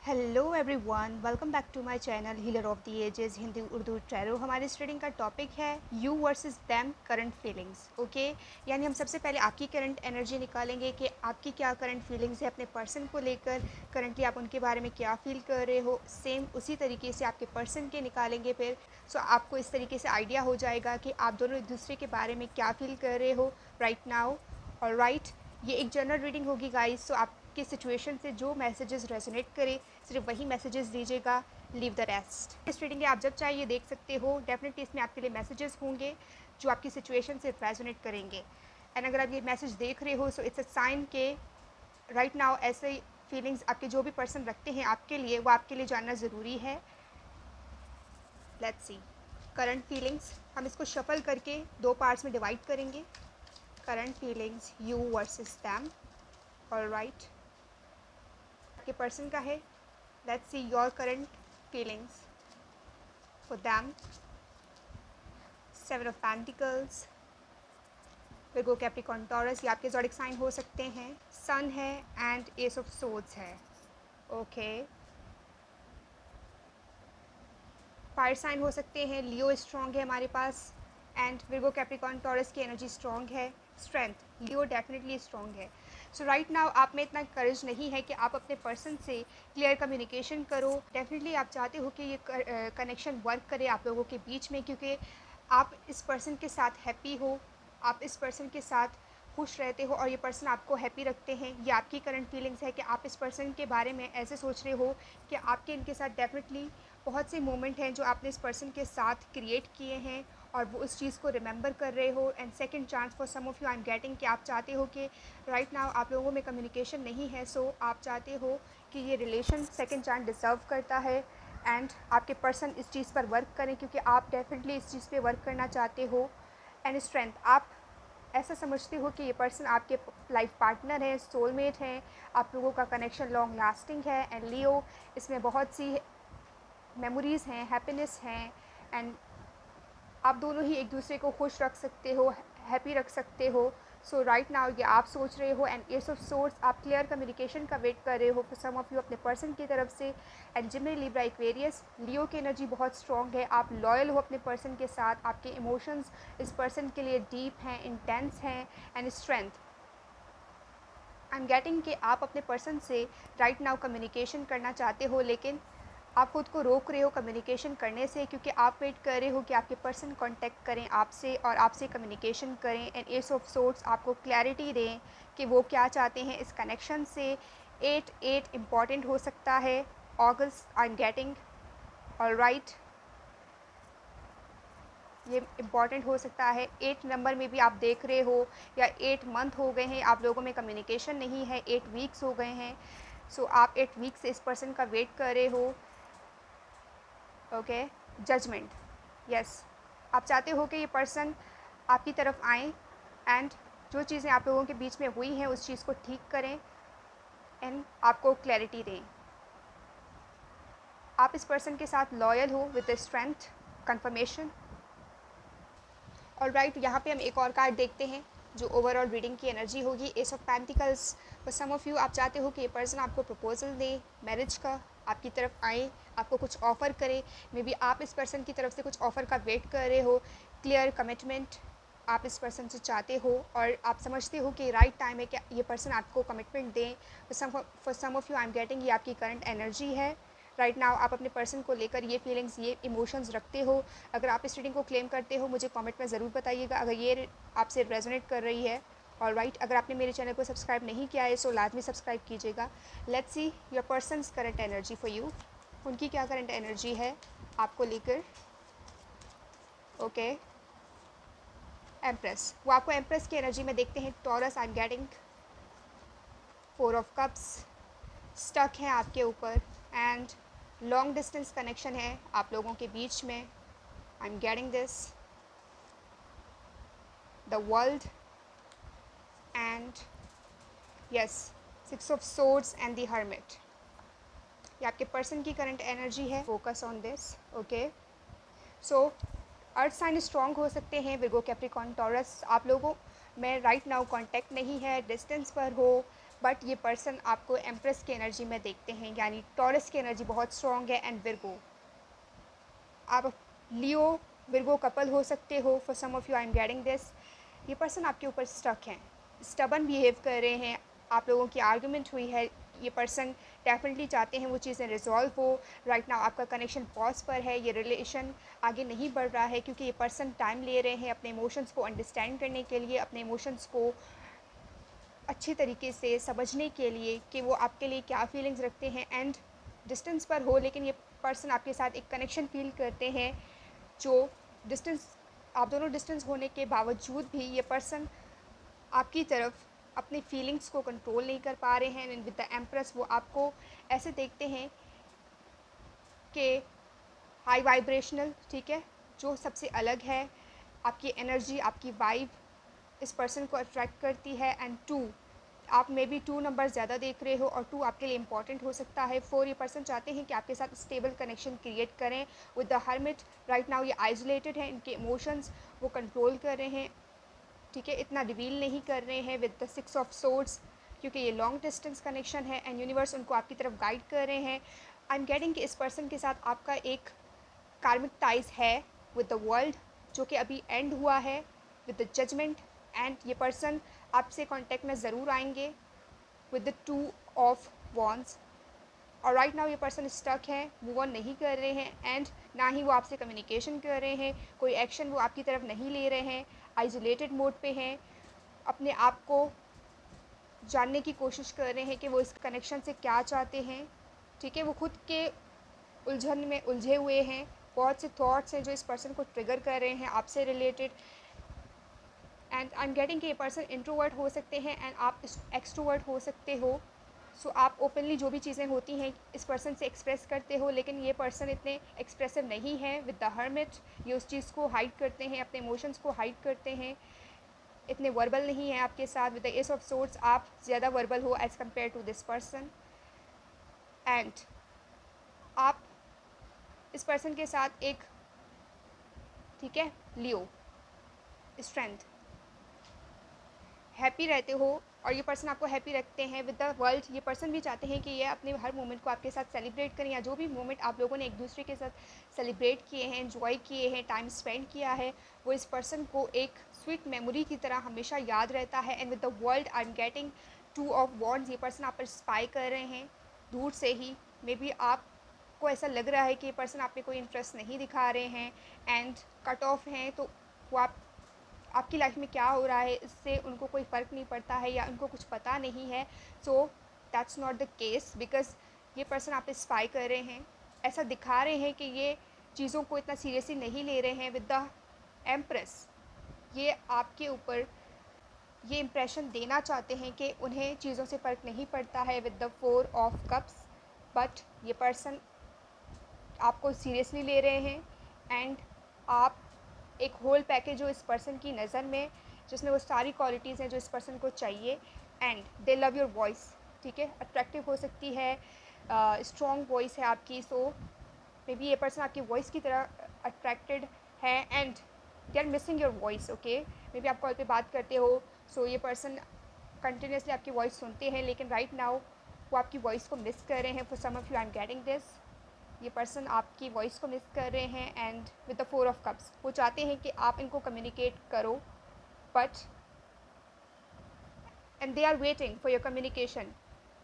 Hello everyone, welcome back to my channel healer of the ages Hindi Urdu tarot. हमारे study का topic है you versus them current feelings. Okay, यानी हम सबसे पहले आपकी करंट एनर्जी निकालेंगे कि आपकी क्या करंट फीलिंग्स है अपने पर्सन को लेकर। करंटली आप उनके बारे में क्या फील कर रहे हो, सेम उसी तरीके से आपके पर्सन के निकालेंगे फिर। सो आपको इस तरीके से आइडिया हो जाएगा कि आप दोनों एक दूसरे के बारे में क्या फील कर रहे हो राइट नाउ। और राइट, ये एक जनरल रीडिंग होगी गाइस। सो आपके सिचुएशन से जो मैसेजेस रेजोनेट करे सिर्फ वही मैसेजेस दीजिएगा, लीव द रेस्ट। इस रीडिंग के आप जब चाहिए देख सकते हो। डेफिनेटली इसमें आपके लिए मैसेजेस होंगे जो आपकी सिचुएशन से रेजोनेट करेंगे। एंड अगर आप ये मैसेज देख रहे हो सो इट्स अ साइन के राइट नाउ ऐसे फीलिंग्स आपके जो भी पर्सन रखते हैं आपके लिए, वो आपके लिए जानना ज़रूरी है। Let's see current feelings. हम इसको शफल करके दो पार्ट्स में डिवाइड करेंगे। Current feelings you versus them. Alright, आपके पर्सन का है। Let's see your current feelings for them. Seven of pentacles, Virgo, Capricorn, taurus, ये आपके ज़ोडिक साइन हो सकते हैं। सन है एंड एस ऑफ सोर्ड्स है। ओके, फायर साइन हो सकते हैं। लियो स्ट्रॉन्ग है हमारे पास एंड विर्गो, कैप्रिकॉर्न, टॉरस की एनर्जी स्ट्रॉन्ग है। स्ट्रेंथ, लियो डेफिनेटली स्ट्रॉन्ग है। सो राइट नाउ आप में इतना करेज नहीं है कि आप अपने पर्सन से क्लियर कम्युनिकेशन करो। डेफिनेटली आप चाहते हो कि ये कनेक्शन वर्क करे आप लोगों के बीच में, क्योंकि आप इस पर्सन के साथ हैप्पी हो, आप इस पर्सन के साथ खुश रहते हो और ये पर्सन आपको हैप्पी रखते हैं। ये आपकी करंट फीलिंग्स है कि आप इस पर्सन के बारे में ऐसे सोच रहे हो कि आपके इनके साथ डेफिनेटली बहुत से मोमेंट हैं जो आपने इस पर्सन के साथ क्रिएट किए हैं और वो उस चीज़ को रिमेंबर कर रहे हो। And second chance for some of you I am getting कि आप चाहते हो कि राइट नाउ आप लोगों में कम्युनिकेशन नहीं है। सो आप चाहते हो कि ये रिलेशन सेकंड चांस डिज़र्व करता है एंड आपके पर्सन इस चीज़ पर वर्क करें, क्योंकि आप डेफिनेटली इस चीज़ पे वर्क करना चाहते हो। एंड स्ट्रेंथ, आप ऐसा समझते हो कि ये पर्सन आपके लाइफ पार्टनर है, सोलमेट हैं, आप लोगों का कनेक्शन लॉन्ग लास्टिंग है। एंड लियो, इसमें बहुत सी मेमोरीज़ हैं, हैप्पीनेस हैं एंड आप दोनों ही एक दूसरे को खुश रख सकते हो, हैप्पी रख सकते हो। सो राइट नाउ ये आप सोच रहे हो। एंड एस ऑफ सोर्स, आप क्लियर कम्युनिकेशन का वेट कर रहे हो फॉर सम ऑफ यू अपने पर्सन की तरफ से। एंड जिमनी, लिब्रा, एक्वेरियस, लियो की एनर्जी बहुत स्ट्रॉन्ग है। आप लॉयल हो अपने पर्सन के साथ, आपके इमोशंस इस पर्सन के लिए डीप हैं, इंटेंस हैं। And strength, I am getting कि आप अपने पर्सन से राइट नाउ कम्युनिकेशन करना चाहते हो, लेकिन आप खुद को रोक रहे हो कम्युनिकेशन करने से, क्योंकि आप वेट कर रहे हो कि आपके पर्सन कांटेक्ट करें आपसे और आपसे कम्युनिकेशन करें। एंड एस ऑफ सोर्ड्स आपको क्लैरिटी दें कि वो क्या चाहते हैं इस कनेक्शन से। 8 इम्पॉर्टेंट हो सकता है। अगस्त, आई एम गेटिंग। ऑलराइट, ये इम्पॉर्टेंट हो सकता है। 8 नंबर में भी आप देख रहे हो, या 8 मंथ हो गए हैं आप लोगों में कम्युनिकेशन नहीं है, 8 वीक्स हो गए हैं। सो आप 8 वीक से इस पर्सन का वेट कर रहे हो। ओके, जजमेंट, यस, आप चाहते हो कि ये पर्सन आपकी तरफ आए एंड जो चीज़ें आप लोगों के बीच में हुई हैं उस चीज़ को ठीक करें एंड आपको क्लैरिटी दें। आप इस पर्सन के साथ लॉयल हो विद द स्ट्रेंथ, कंफर्मेशन। और राइट, यहाँ पे हम एक और कार्ड देखते हैं जो ओवरऑल रीडिंग की एनर्जी होगी। Ace of pentacles, for some of you आप चाहते हो कि ये पर्सन आपको प्रपोजल दे मैरिज का, आपकी तरफ आए, आपको कुछ ऑफ़र करे। मे बी आप इस पर्सन की तरफ से कुछ ऑफ़र का वेट कर रहे हो। क्लियर कमिटमेंट आप इस पर्सन से चाहते हो और आप समझते हो कि राइट टाइम है कि ये पर्सन आपको कमिटमेंट दें। For some of you I am getting, ये आपकी करंट एनर्जी है। राइट नाउ आप अपने पर्सन को लेकर ये फीलिंग्स, ये इमोशंस रखते हो। अगर आप इस रीडिंग को क्लेम करते हो मुझे कमेंट में ज़रूर बताइएगा अगर ये आपसे रेजोनेट कर रही है। और राइट, अगर आपने मेरे चैनल को सब्सक्राइब नहीं किया है सो लाजमी सब्सक्राइब कीजिएगा। Let's see your persons current energy for you. उनकी क्या करंट एनर्जी है आपको लेकर। ओके, एम्प्रेस, वो आपको एम्प्रेस की एनर्जी में देखते हैं। Taurus, I am getting 4 of cups, stuck हैं आपके ऊपर एंड लॉन्ग डिस्टेंस कनेक्शन है आप लोगों के बीच में। I am getting this, the world and yes, 6 of swords and the hermit. ये आपके पर्सन की करंट एनर्जी है। Focus on this. Okay, so earth sign strong हो सकते हैं। विर्गो, कैप्रिकॉर्न, टॉरस, आप लोगों में राइट नाउ कांटेक्ट नहीं है, डिस्टेंस पर हो। बट ये पर्सन आपको एम्प्रेस की एनर्जी में देखते हैं, यानी टॉरस की एनर्जी बहुत स्ट्रॉन्ग है। एंड विर्गो, आप लियो विर्गो कपल हो सकते हो। For some of you I am getting this. ये पर्सन आपके ऊपर स्टक हैं, स्टबन बिहेव कर रहे हैं, आप लोगों की आर्गूमेंट हुई है, ये पर्सन डेफिनेटली चाहते हैं वो चीज़ें रिजॉल्व हो। राइट नाउ आपका कनेक्शन पॉज पर है, ये रिलेशन आगे नहीं बढ़ रहा है क्योंकि ये पर्सन टाइम ले रहे हैं अपने इमोशंस को अंडरस्टैंड करने के लिए, अपने इमोशंस को अच्छे तरीके से समझने के लिए कि वो आपके लिए क्या फीलिंग्स रखते हैं। एंड डिस्टेंस पर हो, लेकिन ये पर्सन आपके साथ एक कनेक्शन फील करते हैं जो डिस्टेंस, आप दोनों डिस्टेंस होने के बावजूद भी ये पर्सन आपकी तरफ अपने फीलिंग्स को कंट्रोल नहीं कर पा रहे हैं। एंड विद द एम्प्रेस वो आपको ऐसे देखते हैं कि हाई वाइब्रेशनल, ठीक है, जो सबसे अलग है, आपकी एनर्जी, आपकी वाइब इस पर्सन को अट्रैक्ट करती है। एंड 2, आप मे बी 2 नंबर ज़्यादा देख रहे हो और 2 आपके लिए इंपॉर्टेंट हो सकता है। 4, ये पर्सन चाहते हैं कि आपके साथ स्टेबल कनेक्शन क्रिएट करें। With the hermit, right now ये आइसोलेटेड है, इनके इमोशंस वो कंट्रोल कर रहे हैं, ठीक है, इतना रिवील नहीं कर रहे हैं। विद द 6 ऑफ सोर्ड्स, क्योंकि ये लॉन्ग डिस्टेंस कनेक्शन है एंड यूनिवर्स उनको आपकी तरफ गाइड कर रहे हैं। आई एम गेटिंग कि इस पर्सन के साथ आपका एक कार्मिक टाइज है विद द वर्ल्ड, जो कि अभी एंड हुआ है विद द जजमेंट। एंड ये पर्सन आपसे कांटेक्ट में ज़रूर आएंगे विद द 2 ऑफ वॉन्ड्स। और राइट नाउ ये पर्सन स्टक है, मूव ऑन नहीं कर रहे हैं एंड ना ही वो आपसे कम्युनिकेशन कर रहे हैं, कोई एक्शन वो आपकी तरफ नहीं ले रहे हैं, आइसोलेटेड मोड पे हैं, अपने आप को जानने की कोशिश कर रहे हैं कि वो इस कनेक्शन से क्या चाहते हैं, ठीक है, वो खुद के उलझन में उलझे हुए हैं। बहुत से थॉट्स हैं जो इस पर्सन को ट्रिगर कर रहे हैं आपसे related. And I am getting कि ये पर्सन इंट्रोवर्ट हो सकते हैं एंड आप एक्सट्रोवर्ट हो सकते हो। सो आप ओपनली जो भी चीज़ें होती हैं इस पर्सन से एक्सप्रेस करते हो, लेकिन ये पर्सन इतने एक्सप्रेसिव नहीं है। विद द हर्मिट, ये उस चीज़ को हाइड करते हैं, अपने इमोशंस को हाइड करते हैं, इतने वर्बल नहीं है आपके साथ। With the ace of swords, आप ज़्यादा वर्बल हो as compare to this person. And आप इस पर्सन के साथ एक, ठीक है, लियो स्ट्रेंथ, हैप्पी रहते हो और ये पर्सन आपको हैप्पी रखते हैं विद द वर्ल्ड। ये पर्सन भी चाहते हैं कि ये अपने हर मोमेंट को आपके साथ सेलिब्रेट करें, या जो भी मोमेंट आप लोगों ने एक दूसरे के साथ सेलिब्रेट किए हैं, एंजॉय किए हैं, टाइम स्पेंड किया है, वो इस पर्सन को एक स्वीट मेमोरी की तरह हमेशा याद रहता है। And with the world I am getting 2 of wands. ये पर्सन आप पर स्पाई कर रहे हैं दूर से ही, मे बी आपको ऐसा लग रहा है कि ये पर्सन आप में कोई इंटरेस्ट नहीं दिखा रहे हैं एंड कट ऑफ हैं, तो वो आपकी लाइफ में क्या हो रहा है इससे उनको कोई फ़र्क नहीं पड़ता है या उनको कुछ पता नहीं है। So that's not the case, because ये पर्सन आप पे स्पाई कर रहे हैं, ऐसा दिखा रहे हैं कि ये चीज़ों को इतना सीरियसली नहीं ले रहे हैं। विद द एम्प्रेस, ये आपके ऊपर ये इम्प्रेशन देना चाहते हैं कि उन्हें चीज़ों से फ़र्क नहीं पड़ता है। With the 4 of cups, but ये पर्सन आपको सीरियसली ले रहे हैं एंड आप एक होल पैकेज हो इस पर्सन की नज़र में, जिसमें वो सारी क्वालिटीज़ हैं जो इस पर्सन को चाहिए। And they love your voice, ठीक है, अट्रैक्टिव हो सकती है, स्ट्रॉन्ग वॉइस है आपकी। सो मे बी ये पर्सन आपकी वॉइस की तरह अट्रैक्टेड है and they are missing your voice. Okay, maybe आप कॉल पे बात करते हो, सो ये पर्सन कंटिन्यूसली आपकी वॉइस सुनते हैं, लेकिन राइट नाउ वो आपकी वॉइस को मिस कर रहे हैं। For some of you I am getting this, ये पर्सन आपकी वॉइस को मिस कर रहे हैं। And with the 4 of cups, वो चाहते हैं कि आप इनको कम्युनिकेट करो, but and they are waiting for your communication,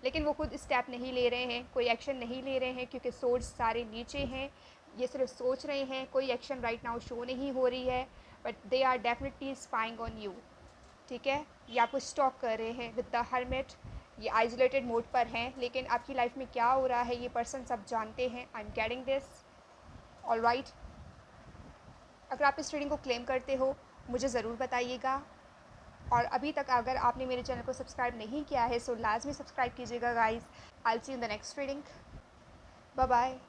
लेकिन वो खुद स्टेप नहीं ले रहे हैं, कोई एक्शन नहीं ले रहे हैं क्योंकि सोर्स सारे नीचे हैं। ये सिर्फ सोच रहे हैं, कोई एक्शन राइट नाउ शो नहीं हो रही है, but they are definitely spying on you, ठीक है, ये आपको स्टॉक कर रहे हैं। विद द हर्मिट, ये आइसोलेटेड मोड पर हैं, लेकिन आपकी लाइफ में क्या हो रहा है ये पर्सन सब जानते हैं। आई am getting this, all right. अगर आप इस रीडिंग को क्लेम करते हो मुझे ज़रूर बताइएगा, और अभी तक अगर आपने मेरे चैनल को सब्सक्राइब नहीं किया है सो लाजमी सब्सक्राइब कीजिएगा guys. I will see you in the next reading. Bye bye.